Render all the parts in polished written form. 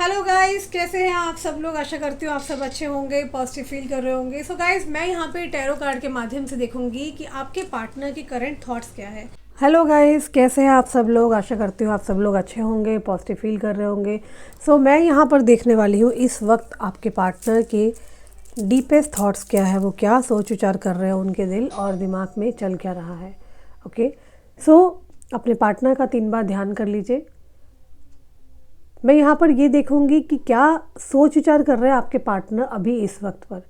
Hello guys, कैसे हैं आप सब लोग। आशा करती हूँ आप सब अच्छे होंगे, पॉजिटिव फील कर रहे होंगे। सो गाइस, मैं यहाँ पे टैरो कार्ड के माध्यम से देखूंगी कि आपके पार्टनर के करंट थॉट्स क्या है। हेलो गाइस, कैसे हैं आप सब लोग। आशा करती हूँ आप सब लोग अच्छे होंगे, पॉजिटिव फील कर रहे होंगे। सो मैं यहाँ पर देखने वाली हूँ इस वक्त आपके पार्टनर के डीपेस्ट थॉट्स क्या है, वो क्या सोच विचार कर रहे हैं, उनके दिल और दिमाग में चल क्या रहा है। ओके, सो अपने पार्टनर का 3 बार ध्यान कर लीजिए। मैं यहाँ पर ये देखूंगी कि क्या सोच विचार कर रहे हैं आपके पार्टनर अभी इस वक्त पर,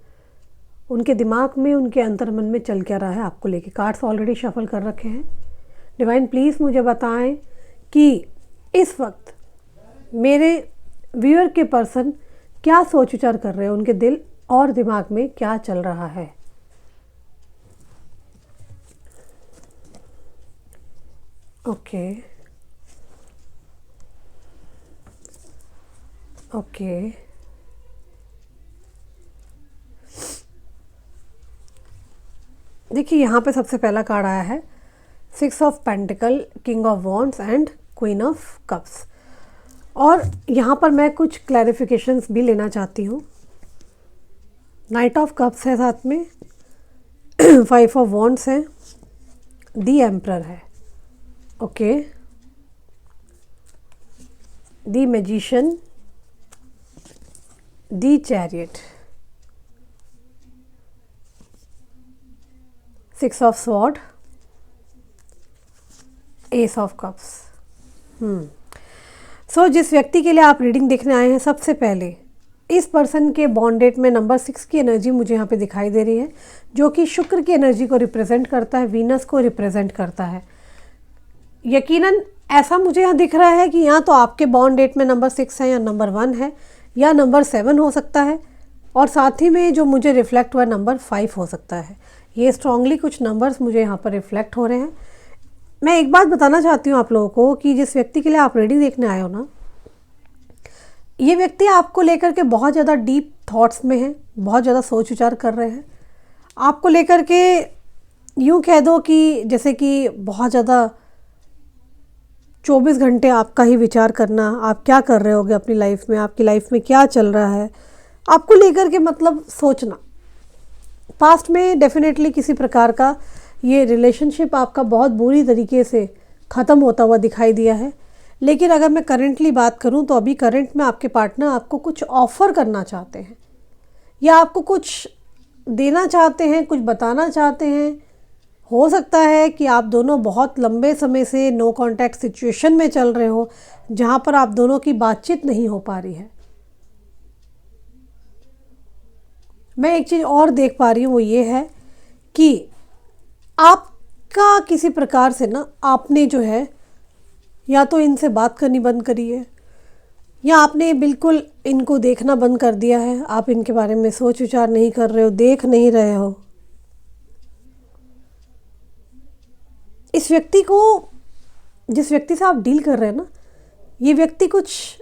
उनके दिमाग में, उनके अंतर्मन में चल क्या रहा है आपको लेके। कार्ड्स ऑलरेडी शफल कर रखे हैं। डिवाइन प्लीज़ मुझे बताएं कि इस वक्त मेरे व्यूअर के पर्सन क्या सोच विचार कर रहे हैं, उनके दिल और दिमाग में क्या चल रहा है। ओके ओके देखिए, यहाँ पे सबसे पहला कार्ड आया है 6 of pentacle, king of wands and queen of cups. और यहाँ पर मैं कुछ क्लैरिफिकेशंस भी लेना चाहती हूँ। नाइट ऑफ कप्स है साथ में, 5 ऑफ वॉन्ड्स है, दी एम्परर है। Okay, the magician, the chariot, 6 of sword, ace of cups. So जिस व्यक्ति के लिए आप रीडिंग देखने आए हैं, सबसे पहले इस पर्सन के बॉन्ड डेट में नंबर 6 की एनर्जी मुझे यहाँ पे दिखाई दे रही है, जो कि शुक्र की एनर्जी को रिप्रेजेंट करता है, वीनस को रिप्रेजेंट करता है। यकीनन ऐसा मुझे यहाँ दिख रहा है कि यहाँ तो आपके बॉन्ड डेट में नंबर 6 है, या नंबर 1 है, या नंबर 7 हो सकता है, और साथ ही में जो मुझे रिफ्लेक्ट हुआ नंबर 5 हो सकता है। ये स्ट्रांगली कुछ नंबर्स मुझे यहाँ पर रिफ्लेक्ट हो रहे हैं। मैं एक बात बताना चाहती हूँ आप लोगों को कि जिस व्यक्ति के लिए आप रीडिंग देखने आए हो ना, ये व्यक्ति आपको लेकर के बहुत ज़्यादा डीप थॉट्स में है, बहुत ज़्यादा सोच विचार कर रहे हैं आपको लेकर के। यूँ कह दो कि जैसे कि बहुत ज़्यादा 24 घंटे आपका ही विचार करना, आप क्या कर रहे होगे अपनी लाइफ में, आपकी लाइफ में क्या चल रहा है आपको लेकर के, मतलब सोचना। पास्ट में डेफिनेटली किसी प्रकार का ये रिलेशनशिप आपका बहुत बुरी तरीके से ख़त्म होता हुआ दिखाई दिया है। लेकिन अगर मैं करंटली बात करूं तो अभी करंट में आपके पार्टनर आपको कुछ ऑफ़र करना चाहते हैं, या आपको कुछ देना चाहते हैं, कुछ बताना चाहते हैं। हो सकता है कि आप दोनों बहुत लंबे समय से नो कांटेक्ट सिचुएशन में चल रहे हो, जहां पर आप दोनों की बातचीत नहीं हो पा रही है। मैं एक चीज़ और देख पा रही हूँ, वो ये है कि आपका किसी प्रकार से ना, आपने जो है या तो इनसे बात करनी बंद करी है, या आपने बिल्कुल इनको देखना बंद कर दिया है। आप इनके बारे में सोच विचार नहीं कर रहे हो, देख नहीं रहे हो। इस व्यक्ति को, जिस व्यक्ति से आप डील कर रहे हैं ना, ये व्यक्ति कुछ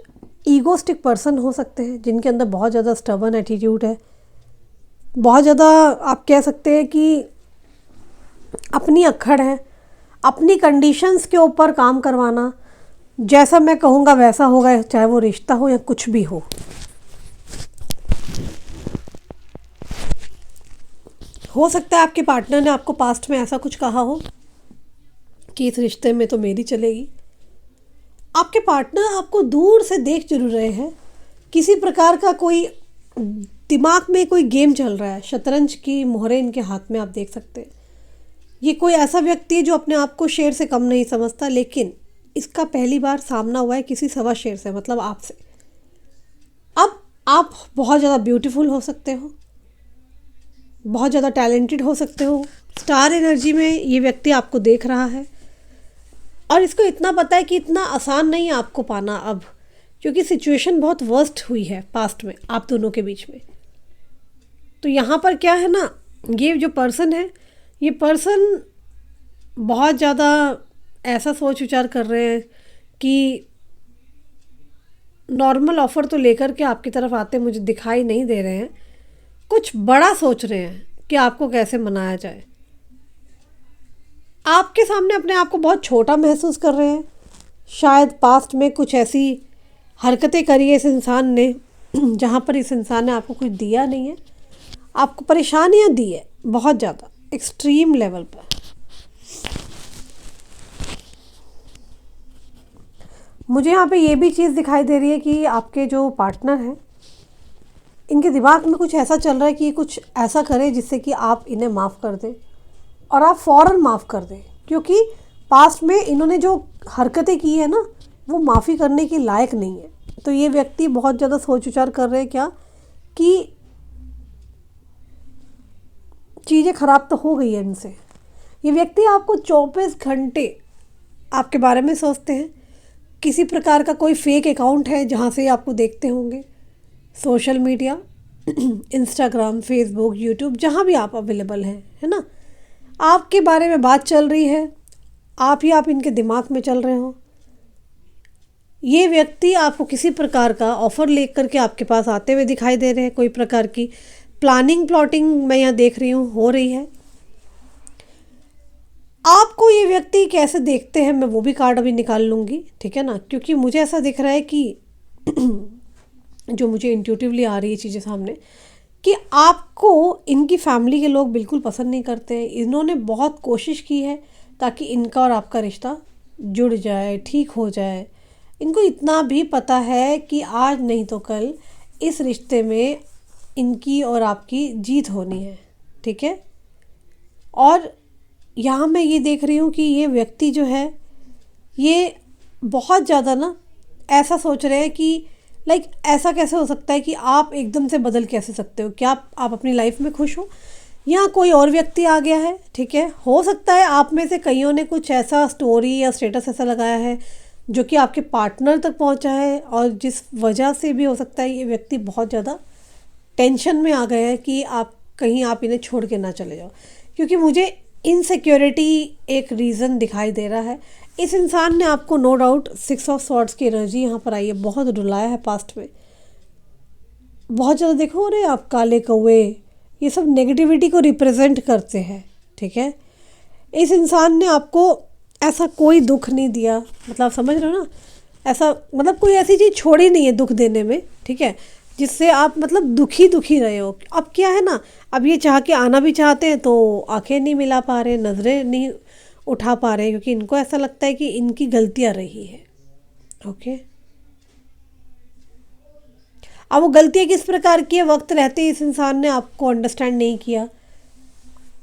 ईगोस्टिक पर्सन हो सकते हैं, जिनके अंदर बहुत ज़्यादा स्टबर्न एटीट्यूड है, बहुत ज़्यादा आप कह सकते हैं कि अपनी अक्खड़ है, अपनी कंडीशंस के ऊपर काम करवाना, जैसा मैं कहूँगा वैसा होगा, चाहे वो रिश्ता हो या कुछ भी हो सकता है आपके पार्टनर ने आपको पास्ट में ऐसा कुछ कहा हो कि इस रिश्ते में तो मेरी चलेगी। आपके पार्टनर आपको दूर से देख जरूर रहे हैं। किसी प्रकार का कोई दिमाग में कोई गेम चल रहा है, शतरंज की मोहरें इनके हाथ में आप देख सकते हैं। ये कोई ऐसा व्यक्ति है जो अपने आप को शेर से कम नहीं समझता, लेकिन इसका पहली बार सामना हुआ है किसी सवा शेर से, मतलब आपसे। अब आप बहुत ज़्यादा ब्यूटीफुल हो सकते हो, बहुत ज़्यादा टैलेंटेड हो सकते हो। स्टार एनर्जी में ये व्यक्ति आपको देख रहा है, और इसको इतना पता है कि इतना आसान नहीं है आपको पाना अब, क्योंकि सिचुएशन बहुत वर्स्ट हुई है पास्ट में आप दोनों के बीच में। तो यहाँ पर क्या है ना, ये जो पर्सन है, ये पर्सन बहुत ज़्यादा ऐसा सोच विचार कर रहे हैं कि नॉर्मल ऑफ़र तो लेकर के आपकी तरफ आते मुझे दिखाई नहीं दे रहे हैं। कुछ बड़ा सोच रहे हैं कि आपको कैसे मनाया जाए। आपके सामने अपने आप को बहुत छोटा महसूस कर रहे हैं। शायद पास्ट में कुछ ऐसी हरकतें करी है इस इंसान ने जहाँ पर इस इंसान ने आपको कुछ दिया नहीं है, आपको परेशानियाँ दी है बहुत ज़्यादा एक्सट्रीम लेवल पर। मुझे यहाँ पे ये भी चीज़ दिखाई दे रही है कि आपके जो पार्टनर हैं, इनके दिमाग में कुछ ऐसा चल रहा है कि ये कुछ ऐसा करें जिससे कि आप इन्हें माफ़ कर दें और आप फ़ौरन माफ़ कर दें, क्योंकि पास्ट में इन्होंने जो हरकतें की है ना, वो माफ़ी करने के लायक नहीं है। तो ये व्यक्ति बहुत ज़्यादा सोच विचार कर रहे हैं क्या कि चीज़ें ख़राब तो हो गई है इनसे। ये व्यक्ति आपको 24 घंटे आपके बारे में सोचते हैं। किसी प्रकार का कोई फेक अकाउंट है जहाँ से आपको देखते होंगे, social media, Instagram, Facebook, YouTube, जहाँ भी आप अवेलेबल हैं, है ना, आपके बारे में बात चल रही है, आप इनके दिमाग में चल रहे हो। ये व्यक्ति आपको किसी प्रकार का ऑफ़र लेकर के आपके पास आते हुए दिखाई दे रहे हैं। कोई प्रकार की प्लानिंग प्लॉटिंग मैं यहाँ देख रही हूँ हो रही है। आपको ये व्यक्ति कैसे देखते हैं मैं वो भी कार्ड अभी निकाल लूँगी, ठीक है ना, क्योंकि मुझे ऐसा दिख रहा है कि जो मुझे इंट्यूटिवली आ रही है चीज़ें सामने, कि आपको इनकी फैमिली के लोग बिल्कुल पसंद नहीं करते हैं। इन्होंने बहुत कोशिश की है ताकि इनका और आपका रिश्ता जुड़ जाए, ठीक हो जाए। इनको इतना भी पता है कि आज नहीं तो कल इस रिश्ते में इनकी और आपकी जीत होनी है, ठीक है। और यहाँ मैं ये देख रही हूँ कि ये व्यक्ति जो है ये बहुत ज़्यादा ना ऐसा सोच रहे हैं कि लाइक ऐसा कैसे हो सकता है कि आप एकदम से बदल कैसे सकते हो, क्या आप अपनी लाइफ में खुश हो, यहाँ कोई और व्यक्ति आ गया है, ठीक है। हो सकता है आप में से कईयों ने कुछ ऐसा स्टोरी या स्टेटस ऐसा लगाया है जो कि आपके पार्टनर तक पहुँचा है, और जिस वजह से भी हो सकता है ये व्यक्ति बहुत ज़्यादा टेंशन में आ गए हैं कि आप कहीं आप इन्हें छोड़ के ना चले जाओ, क्योंकि मुझे इनसिक्योरिटी एक रीज़न दिखाई दे रहा है। इस इंसान ने आपको नो डाउट 6 ऑफ स्वॉर्ड्स की एनर्जी यहाँ पर आई है, बहुत रुलाया है पास्ट में, बहुत ज़्यादा। देखो रे आप काले कौवे, ये सब नेगेटिविटी को रिप्रेजेंट करते हैं, ठीक है। इस इंसान ने आपको ऐसा कोई दुख नहीं दिया, मतलब आप समझ रहे हो ना, ऐसा मतलब कोई ऐसी चीज़ छोड़ी नहीं है दुख देने में, ठीक है, जिससे आप मतलब दुखी रहे हो। अब क्या है ना, अब ये चाह के आना भी चाहते हैं तो आंखें नहीं मिला पा रहे, नज़रें नहीं उठा पा रहे, क्योंकि इनको ऐसा लगता है कि इनकी गलतियां रही है, ओके। अब वो गलतियां किस प्रकार की है, वक्त रहते इस इंसान ने आपको अंडरस्टैंड नहीं किया,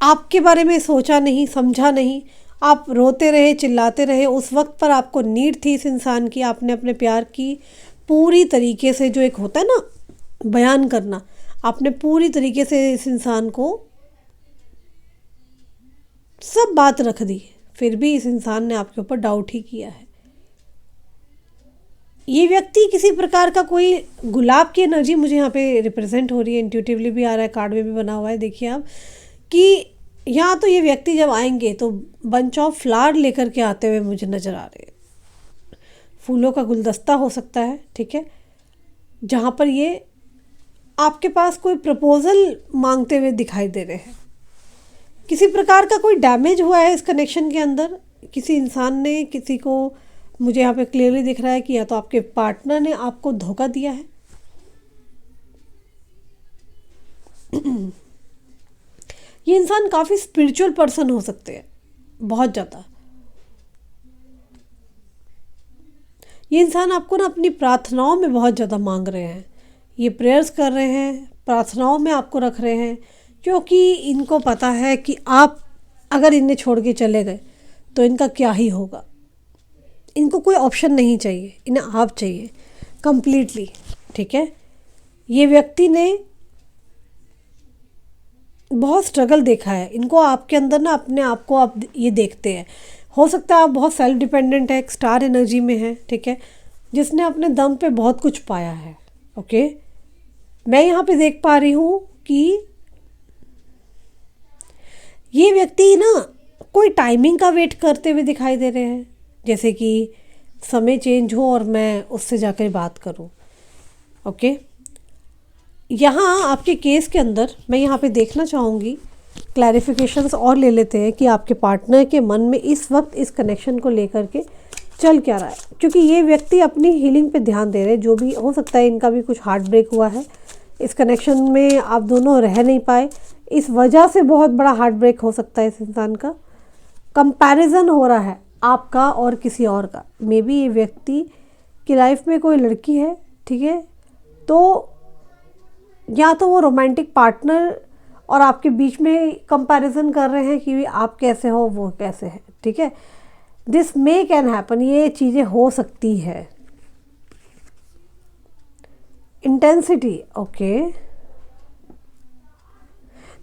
आपके बारे में सोचा नहीं, समझा नहीं, आप रोते रहे, चिल्लाते रहे। उस वक्त पर आपको नीड थी इस इंसान की, आपने अपने प्यार की पूरी तरीके से, जो एक होता है ना बयान करना, आपने पूरी तरीके से इस इंसान को सब बात रख दी, फिर भी इस इंसान ने आपके ऊपर डाउट ही किया है। ये व्यक्ति किसी प्रकार का कोई गुलाब की एनर्जी मुझे यहाँ पे रिप्रेजेंट हो रही है, इंट्यूटिवली भी आ रहा है, कार्ड में भी बना हुआ है। देखिए आप कि यहाँ तो ये व्यक्ति जब आएंगे तो बंच ऑफ फ्लावर लेकर के आते हुए मुझे नज़र आ रहे हैं, फूलों का गुलदस्ता हो सकता है, ठीक है, जहाँ पर ये आपके पास कोई प्रपोज़ल मांगते हुए दिखाई दे रहे हैं। किसी प्रकार का कोई डैमेज हुआ है इस कनेक्शन के अंदर, किसी इंसान ने किसी को, मुझे यहाँ पे क्लियरली दिख रहा है कि या तो आपके पार्टनर ने आपको धोखा दिया है, ये इंसान काफ़ी स्पिरिचुअल पर्सन हो सकते हैं, बहुत ज़्यादा। ये इंसान आपको ना अपनी प्रार्थनाओं में बहुत ज़्यादा मांग रहे हैं, ये प्रेयर्स कर रहे हैं, प्रार्थनाओं में आपको रख रहे हैं, क्योंकि इनको पता है कि आप अगर इन्हें छोड़ के चले गए तो इनका क्या ही होगा। इनको कोई ऑप्शन नहीं चाहिए, इन्हें आप चाहिए कंप्लीटली, ठीक है। ये व्यक्ति ने बहुत स्ट्रगल देखा है, इनको आपके अंदर ना अपने आप को आप ये देखते हैं। हो सकता है आप बहुत सेल्फ डिपेंडेंट है, एक स्टार एनर्जी में है, ठीक है, जिसने अपने दम पे बहुत कुछ पाया है, ओके। मैं यहाँ पे देख पा रही हूँ कि ये व्यक्ति ना कोई टाइमिंग का वेट करते हुए दिखाई दे रहे हैं, जैसे कि समय चेंज हो और मैं उससे जाकर बात करूँ, ओके। यहाँ आपके केस के अंदर मैं यहाँ पे देखना चाहूँगी, क्लैरिफिकेशंस और ले लेते हैं कि आपके पार्टनर के मन में इस वक्त इस कनेक्शन को लेकर के चल क्या रहा है, क्योंकि ये व्यक्ति अपनी हीलिंग पे ध्यान दे रहे हैं। जो भी हो सकता है, इनका भी कुछ हार्ट ब्रेक हुआ है, इस कनेक्शन में आप दोनों रह नहीं पाए, इस वजह से बहुत बड़ा हार्ट ब्रेक हो सकता है इस इंसान का। कंपैरिजन हो रहा है आपका और किसी और का। मे बी ये व्यक्ति की लाइफ में कोई लड़की है, ठीक है, तो या तो वो रोमांटिक पार्टनर और आपके बीच में कंपैरिजन कर रहे हैं कि आप कैसे हो, वो कैसे है, ठीक है। दिस मे कैन हैपन, ये चीज़ें हो सकती है। Intensity, okay.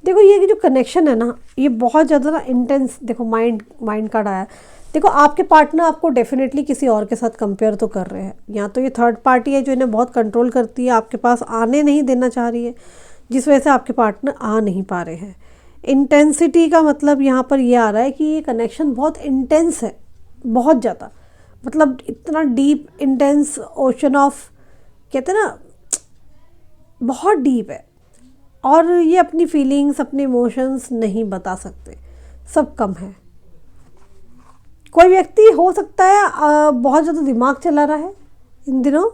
देखो ये जो कनेक्शन है ना, ये बहुत ज़्यादा ना इंटेंस। देखो माइंड कार्ड आया। देखो आपके पार्टनर आपको डेफिनेटली किसी और के साथ कंपेयर तो कर रहे हैं। या तो ये थर्ड पार्टी है जो इन्हें बहुत कंट्रोल करती है, आपके पास आने नहीं देना चाह रही है, जिस वजह से आपके पार्टनर आ नहीं पा रहे हैं। इंटेंसिटी का मतलब यहाँ पर ये आ रहा है कि ये कनेक्शन बहुत इंटेंस है, बहुत ज़्यादा, मतलब इतना डीप इंटेंस ओशन ऑफ, कहते हैं ना, बहुत डीप है। और ये अपनी फीलिंग्स, अपने इमोशंस नहीं बता सकते, सब कम है। कोई व्यक्ति हो सकता है बहुत ज़्यादा दिमाग चला रहा है इन दिनों।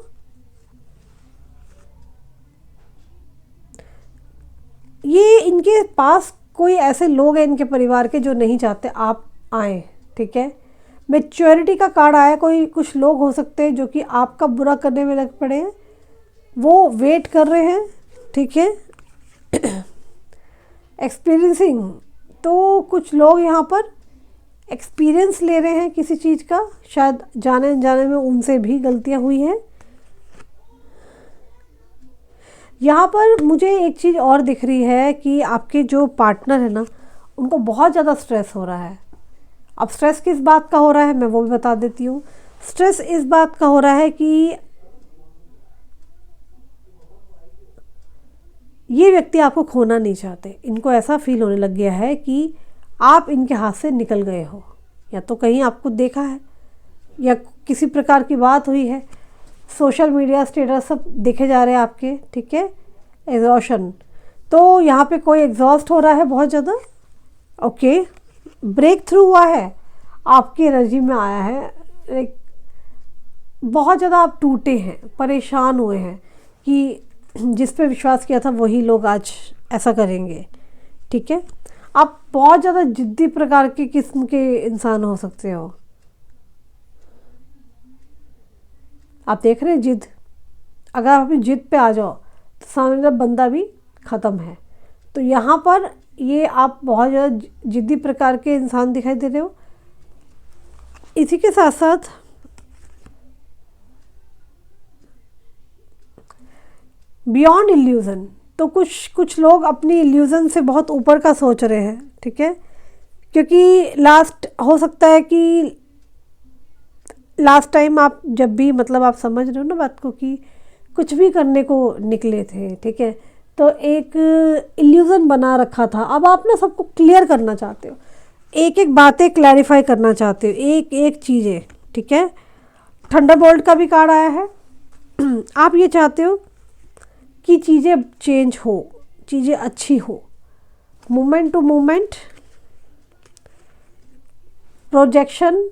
ये इनके पास कोई ऐसे लोग हैं इनके परिवार के जो नहीं चाहते आप आए, ठीक है। मैच्योरिटी का कार्ड आया। कोई कुछ लोग हो सकते हैं जो कि आपका बुरा करने में लग पड़े हैं, वो वेट कर रहे हैं, ठीक है। एक्सपीरियंसिंग, तो कुछ लोग यहाँ पर एक्सपीरियंस ले रहे हैं किसी चीज़ का, शायद जाने अनजाने में उनसे भी गलतियाँ हुई हैं। यहाँ पर मुझे एक चीज़ और दिख रही है कि आपके जो पार्टनर है ना, उनको बहुत ज़्यादा स्ट्रेस हो रहा है। अब स्ट्रेस किस बात का हो रहा है मैं वो भी बता देती हूँ। स्ट्रेस इस बात का हो रहा है कि ये व्यक्ति आपको खोना नहीं चाहते। इनको ऐसा फील होने लग गया है कि आप इनके हाथ से निकल गए हो, या तो कहीं आपको देखा है या किसी प्रकार की बात हुई है, सोशल मीडिया स्टेटस सब देखे जा रहे हैं आपके, ठीक है। एग्जॉशन, तो यहाँ पे कोई एग्जॉस्ट हो रहा है बहुत ज़्यादा, ओके। ब्रेक थ्रू हुआ है, आपकी एनर्जी में आया है, एक बहुत ज़्यादा आप टूटे हैं, परेशान हुए हैं कि जिस पे विश्वास किया था वही लोग आज ऐसा करेंगे, ठीक है। आप बहुत ज़्यादा जिद्दी प्रकार के किस्म के इंसान हो सकते हो। आप देख रहे हैं जिद, अगर आप अपनी जिद पे आ जाओ तो सामने वाला बंदा भी ख़त्म है। तो यहाँ पर ये आप बहुत ज़्यादा जिद्दी प्रकार के इंसान दिखाई दे रहे हो। इसी के साथ साथ बियॉन्ड इल्यूज़न, तो कुछ लोग अपनी इल्यूज़न से बहुत ऊपर का सोच रहे हैं, ठीक है। क्योंकि लास्ट हो सकता है कि लास्ट टाइम आप जब भी, मतलब आप समझ रहे हो ना बात को, कि कुछ भी करने को निकले थे, ठीक है, तो एक इल्यूज़न बना रखा था। अब आप ना सबको क्लियर करना चाहते हो, एक एक बातें क्लैरिफाई करना चाहते हो, एक एक चीज़ें, ठीक है। थंडरबोल्ट का भी कार्ड आया है। आप ये चाहते हो कि चीज़ें चेंज हो, चीज़ें अच्छी हो, मोमेंट टू मोमेंट, प्रोजेक्शन।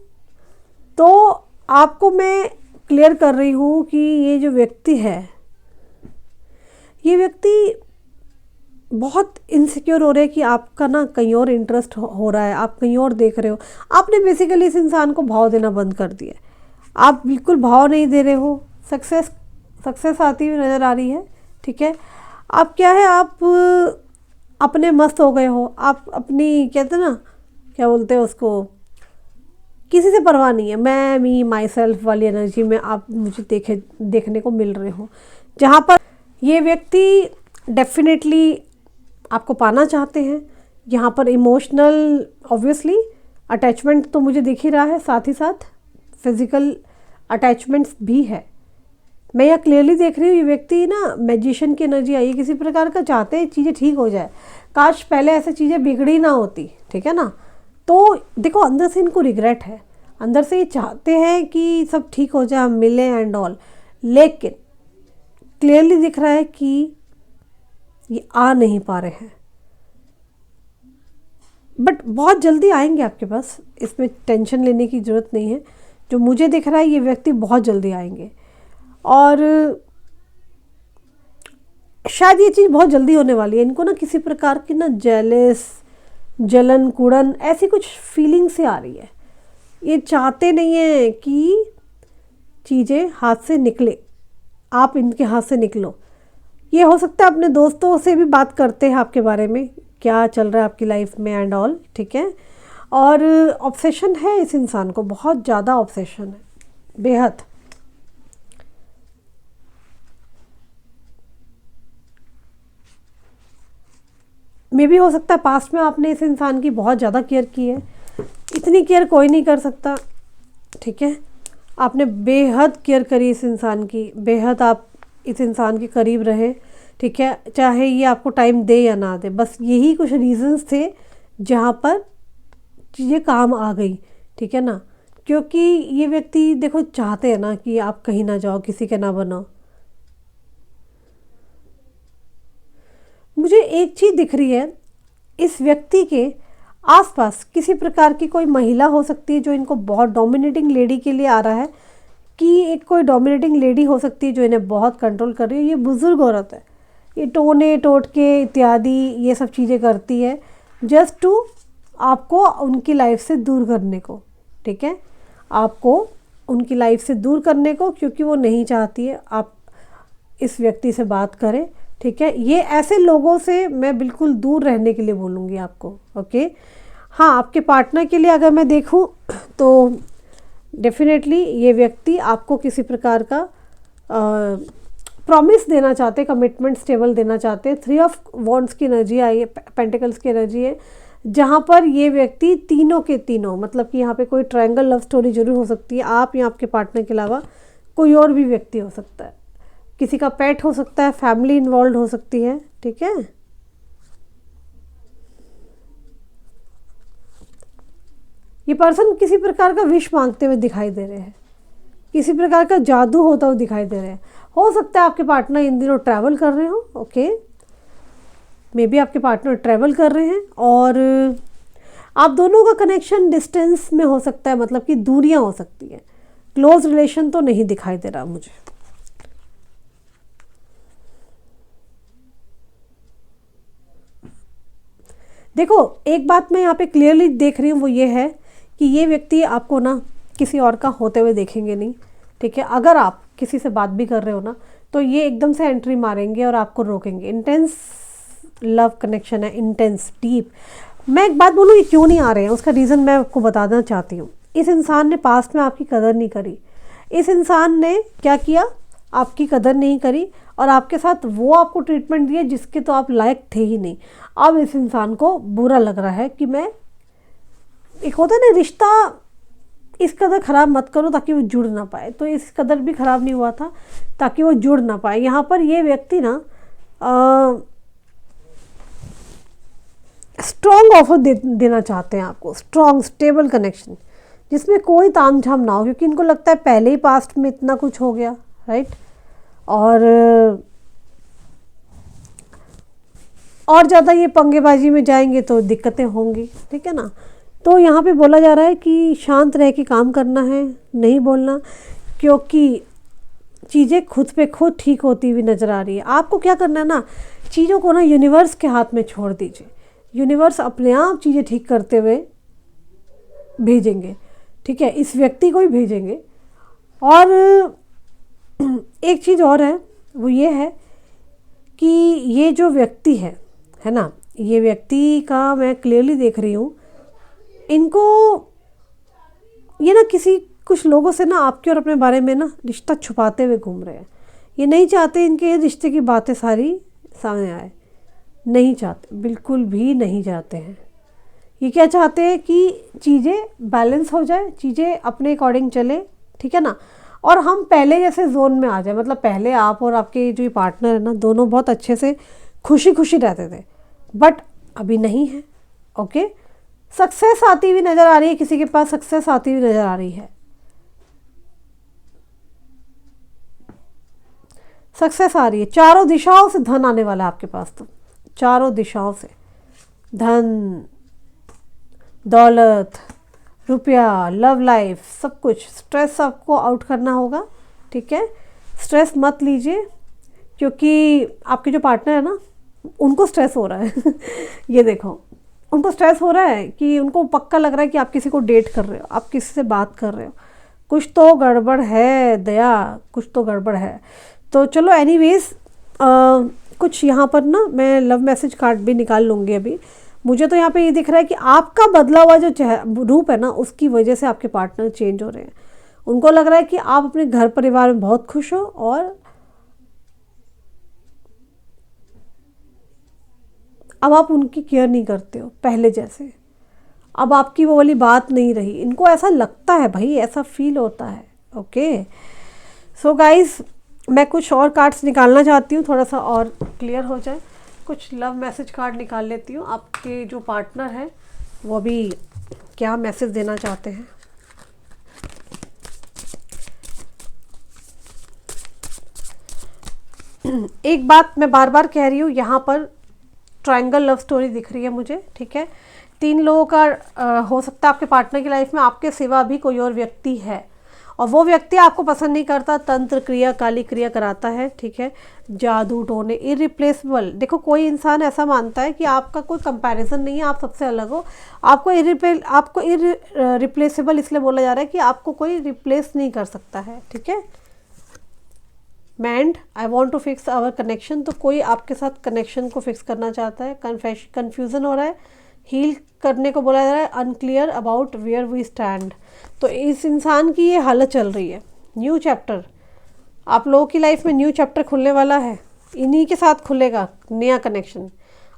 तो आपको मैं क्लियर कर रही हूँ कि ये जो व्यक्ति है, ये व्यक्ति बहुत इनसिक्योर हो रहे हैं कि आपका ना कहीं और इंटरेस्ट हो रहा है, आप कहीं और देख रहे हो। आपने बेसिकली इस इंसान को भाव देना बंद कर दिया, आप बिल्कुल भाव नहीं दे रहे हो। सक्सेस आती हुई नज़र आ रही है, ठीक है। आप क्या है, आप अपने मस्त हो गए हो, आप अपनी, कहते हैं ना, क्या बोलते हैं उसको, किसी से परवाह नहीं है, मैं मी माई सेल्फ वाली एनर्जी में आप मुझे देखने को मिल रहे हो। जहाँ पर ये व्यक्ति डेफिनेटली आपको पाना चाहते हैं। यहाँ पर इमोशनल ऑब्वियसली अटैचमेंट तो मुझे दिख ही रहा है, साथ ही साथ फिज़िकल अटैचमेंट्स भी है। मैं यह क्लियरली देख रही हूँ, ये व्यक्ति ना मैजिशियन की एनर्जी आई है, किसी प्रकार का चाहते हैं चीज़ें ठीक हो जाए, काश पहले ऐसे चीज़ें बिगड़ी ना होती, ठीक है ना। तो देखो अंदर से इनको रिग्रेट है, अंदर से ये चाहते हैं कि सब ठीक हो जाए, हम मिलें एंड ऑल, लेकिन क्लियरली दिख रहा है कि ये आ नहीं पा रहे हैं। बट बहुत जल्दी आएंगे आपके पास, इसमें टेंशन लेने की ज़रूरत नहीं है, जो मुझे दिख रहा है ये व्यक्ति बहुत जल्दी आएंगे, और शायद ये चीज़ बहुत जल्दी होने वाली है। इनको ना किसी प्रकार की ना जेलस, जलन, कुड़न, ऐसी कुछ फीलिंग से आ रही है। ये चाहते नहीं हैं कि चीज़ें हाथ से निकले, आप इनके हाथ से निकलो। ये हो सकता है अपने दोस्तों से भी बात करते हैं आपके बारे में, क्या चल रहा है आपकी लाइफ में एंड ऑल, ठीक है। और ऑब्सेशन है इस इंसान को, बहुत ज़्यादा ऑब्सेशन है, बेहद। मे भी हो सकता है पास्ट में आपने इस इंसान की बहुत ज़्यादा केयर की है, इतनी केयर कोई नहीं कर सकता, ठीक है। आपने बेहद केयर करी इस इंसान की, बेहद आप इस इंसान के करीब रहे, ठीक है, चाहे ये आपको टाइम दे या ना दे। बस यही कुछ रीजंस थे जहाँ पर चीज़ें काम आ गई, ठीक है ना। क्योंकि ये व्यक्ति देखो चाहते हैं ना कि आप कहीं ना जाओ, किसी के ना बनो। मुझे एक चीज़ दिख रही है, इस व्यक्ति के आसपास किसी प्रकार की कोई महिला हो सकती है जो इनको बहुत डोमिनेटिंग लेडी के लिए आ रहा है, कि एक कोई डोमिनेटिंग लेडी हो सकती है जो इन्हें बहुत कंट्रोल कर रही है। ये बुज़ुर्ग औरत है, ये टोने टोटके इत्यादि ये सब चीज़ें करती है जस्ट टू आपको उनकी लाइफ से दूर करने को, ठीक है, आपको उनकी लाइफ से दूर करने को, क्योंकि वो नहीं चाहती है आप इस व्यक्ति से बात करें, ठीक है। ये ऐसे लोगों से मैं बिल्कुल दूर रहने के लिए बोलूँगी आपको, ओके। हाँ, आपके पार्टनर के लिए अगर मैं देखूँ तो डेफिनेटली ये व्यक्ति आपको किसी प्रकार का प्रॉमिस देना चाहते, कमिटमेंट स्टेबल देना चाहते। 3 ऑफ वॉन्ड्स की एनर्जी आई है, पेंटिकल्स की एनर्जी है, जहाँ पर ये व्यक्ति तीनों के तीनों, मतलब कि यहाँ पे कोई ट्रायंगल लव स्टोरी जरूर हो सकती है, आप या आपके पार्टनर के अलावा कोई और भी व्यक्ति हो सकता है, किसी का पेट हो सकता है, फैमिली इन्वॉल्व हो सकती है, ठीक है। ये पर्सन किसी प्रकार का विश मांगते हुए दिखाई दे रहे हैं, किसी प्रकार का जादू होता हुआ दिखाई दे रहे हैं। हो सकता है आपके पार्टनर इन दिनों ट्रैवल कर रहे हो, ओके, मे बी आपके पार्टनर ट्रैवल कर रहे हैं, और आप दोनों का कनेक्शन डिस्टेंस में हो सकता है, मतलब कि दूरियां हो सकती हैं, क्लोज रिलेशन तो नहीं दिखाई दे रहा मुझे। देखो एक बात मैं यहाँ पे क्लियरली देख रही हूँ, वो ये है कि ये व्यक्ति आपको ना किसी और का होते हुए देखेंगे नहीं, ठीक है। अगर आप किसी से बात भी कर रहे हो ना, तो ये एकदम से एंट्री मारेंगे और आपको रोकेंगे। इंटेंस लव कनेक्शन है, इंटेंस डीप। मैं एक बात बोलूँ, ये क्यों नहीं आ रहे हैं उसका रीज़न मैं आपको बताना चाहती हूँ। इस इंसान ने पास्ट में आपकी कदर नहीं करी, इस इंसान ने क्या किया, आपकी कदर नहीं करी, और आपके साथ वो आपको ट्रीटमेंट दिए जिसके तो आप लायक थे ही नहीं। अब इस इंसान को बुरा लग रहा है कि मैं, एक होता है ना रिश्ता, इस कदर ख़राब मत करो ताकि वो जुड़ ना पाए। तो इस कदर भी ख़राब नहीं हुआ था ताकि वो जुड़ ना पाए। यहाँ पर ये व्यक्ति ना स्ट्रॉन्ग ऑफर देना चाहते हैं आपको, स्ट्रॉन्ग स्टेबल कनेक्शन जिसमें कोई ताम झाम ना हो, क्योंकि इनको लगता है पहले ही पास्ट में इतना कुछ हो गया, राइट। और ज़्यादा ये पंगेबाजी में जाएंगे तो दिक्कतें होंगी, ठीक है ना। तो यहाँ पे बोला जा रहा है कि शांत रह के काम करना है, नहीं बोलना, क्योंकि चीज़ें खुद पे खुद ठीक होती हुई नज़र आ रही है। आपको क्या करना है ना, चीज़ों को ना यूनिवर्स के हाथ में छोड़ दीजिए, यूनिवर्स अपने आप चीज़ें ठीक करते हुए भेजेंगे, ठीक है, इस व्यक्ति को ही भेजेंगे। और एक चीज़ और है, वो ये है कि ये जो व्यक्ति है ना, ये व्यक्ति का मैं क्लियरली देख रही हूँ, इनको ये ना किसी कुछ लोगों से ना आपके और अपने बारे में ना रिश्ता छुपाते हुए घूम रहे हैं। ये नहीं चाहते इनके रिश्ते की बातें सारी सामने आए, नहीं चाहते, बिल्कुल भी नहीं चाहते हैं। ये क्या चाहते हैं कि चीज़ें बैलेंस हो जाए, चीज़ें अपने अकॉर्डिंग चले, ठीक है ना, और हम पहले जैसे जोन में आ जाए। मतलब पहले आप और आपके जो पार्टनर है ना, दोनों बहुत अच्छे से खुशी खुशी रहते थे, बट अभी नहीं है, ओके। सक्सेस आती हुई नज़र आ रही है, किसी के पास सक्सेस आती हुई नज़र आ रही है, सक्सेस आ रही है, चारों दिशाओं से धन आने वाला है आपके पास। तो चारों दिशाओं से धन, दौलत, रुपया, लव लाइफ, सब कुछ। स्ट्रेस आपको आउट करना होगा, ठीक है। स्ट्रेस मत लीजिए, क्योंकि आपके जो पार्टनर है ना, उनको स्ट्रेस हो रहा है ये देखो, उनको स्ट्रेस हो रहा है कि उनको पक्का लग रहा है कि आप किसी को डेट कर रहे हो, आप किसी से बात कर रहे हो, कुछ तो गड़बड़ है दया, कुछ तो गड़बड़ है। तो चलो एनीवेज, कुछ यहाँ पर ना मैं लव मैसेज कार्ड भी निकाल लूँगी अभी। मुझे तो यहाँ पे ये दिख रहा है कि आपका बदला हुआ जो रूप है ना, उसकी वजह से आपके पार्टनर चेंज हो रहे हैं। उनको लग रहा है कि आप अपने घर परिवार में बहुत खुश हो, और अब आप उनकी केयर नहीं करते हो पहले जैसे। अब आपकी वो वाली बात नहीं रही। इनको ऐसा लगता है भाई, ऐसा फील होता है। ओके, सो गाइस, मैं कुछ और कार्ड्स निकालना चाहती हूँ, थोड़ा सा और क्लियर हो जाए। कुछ लव मैसेज कार्ड निकाल लेती हूँ। आपके जो पार्टनर है वो अभी क्या मैसेज देना चाहते हैं। एक बात मैं बार बार कह रही हूँ, यहाँ पर ट्रायंगल लव स्टोरी दिख रही है मुझे, ठीक है। 3 लोगों का हो सकता है आपके पार्टनर की लाइफ में आपके सिवा भी कोई और व्यक्ति है, और वो व्यक्ति आपको पसंद नहीं करता, तंत्र क्रिया, काली क्रिया कराता है, ठीक है। जादू टोने, इरिप्लेसेबल। देखो, कोई इंसान ऐसा मानता है कि आपका कोई कंपैरिजन नहीं है, आप सबसे अलग हो। आपको इरिप्लेसेबल इसलिए बोला जा रहा है कि आपको कोई रिप्लेस नहीं कर सकता है, ठीक है। Man, I want to fix our connection. तो कोई आपके साथ कनेक्शन को फिक्स करना चाहता है। कन्फ्यूज़न हो रहा है, हील करने को बोला जा रहा है। Unclear about where we stand. तो इस इंसान की ये हालत चल रही है। न्यू चैप्टर, आप लोगों की लाइफ में न्यू चैप्टर खुलने वाला है, इन्हीं के साथ खुलेगा नया कनेक्शन।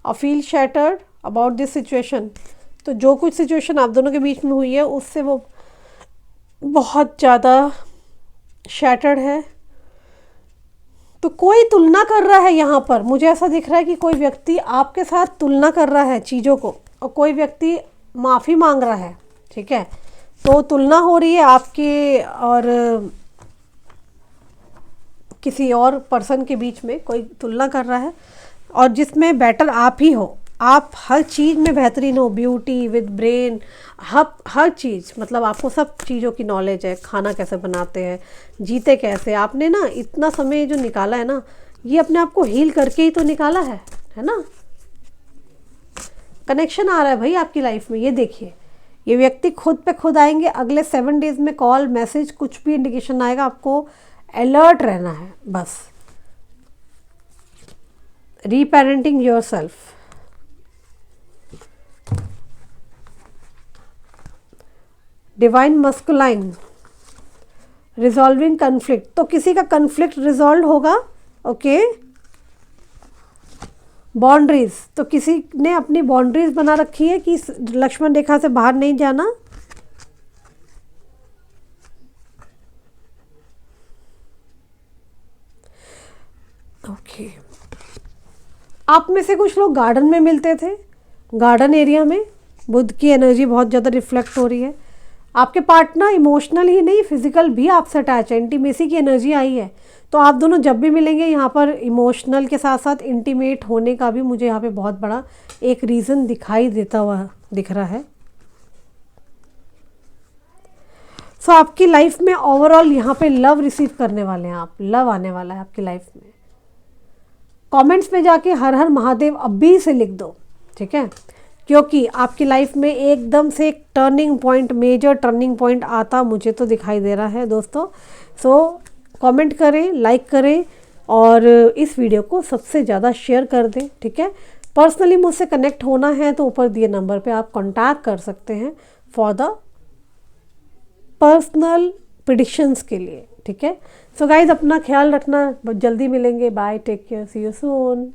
और feel shattered about this situation. तो जो कुछ सिचुएशन आप दोनों के बीच में हुई है, उससे वो बहुत ज़्यादा शैटर्ड है। तो कोई तुलना कर रहा है यहाँ पर, मुझे ऐसा दिख रहा है कि कोई व्यक्ति आपके साथ तुलना कर रहा है चीज़ों को, और कोई व्यक्ति माफ़ी मांग रहा है, ठीक है। तो तुलना हो रही है आपके और किसी और पर्सन के बीच में, कोई तुलना कर रहा है, और जिसमें बेटर आप ही हो। आप हर चीज़ में बेहतरीन हो, ब्यूटी विद ब्रेन, हर चीज़, मतलब आपको सब चीज़ों की नॉलेज है। खाना कैसे बनाते हैं, जीते कैसे, आपने ना इतना समय जो निकाला है ना, ये अपने आप को हील करके ही तो निकाला है ना। कनेक्शन आ रहा है भाई आपकी लाइफ में, ये देखिए। ये व्यक्ति खुद पे खुद आएंगे अगले 7 डेज में। कॉल, मैसेज, कुछ भी इंडिकेशन आएगा, आपको अलर्ट रहना है बस। Reparenting yourself, divine masculine, resolving conflict. तो किसी का कन्फ्लिक्ट रिजॉल्व होगा, ओके। बाउंड्रीज, तो किसी ने अपनी बाउंड्रीज बना रखी है कि लक्ष्मण रेखा से बाहर नहीं जाना। ओके, आप में से कुछ लोग गार्डन में मिलते थे, गार्डन एरिया में बुध की एनर्जी बहुत ज़्यादा रिफ्लेक्ट हो रही है। आपके पार्टनर इमोशनल ही नहीं, फिजिकल भी आपसे अटैच है, इंटीमेसी की एनर्जी आई है। तो आप दोनों जब भी मिलेंगे, यहाँ पर इमोशनल के साथ साथ इंटीमेट होने का भी मुझे यहाँ पे बहुत बड़ा एक रीज़न दिखाई देता हुआ दिख रहा है। सो आपकी लाइफ में ओवरऑल यहाँ पे लव रिसीव करने वाले हैं आप, लव आने वाला है आपकी लाइफ में। कमेंट्स में जाके हर हर महादेव अभी से लिख दो, ठीक है, क्योंकि आपकी लाइफ में एकदम से एक turning point, major turning point आता मुझे तो दिखाई दे रहा है दोस्तों। सो कमेंट करें, लाइक करें, और इस वीडियो को सबसे ज़्यादा शेयर कर दें, ठीक है। पर्सनली मुझसे कनेक्ट होना है तो ऊपर दिए नंबर पे आप कांटेक्ट कर सकते हैं फॉर द पर्सनल प्रेडिक्शंस के लिए, ठीक है। सो गाइज, अपना ख्याल रखना, जल्दी मिलेंगे। Bye, take care, see you soon.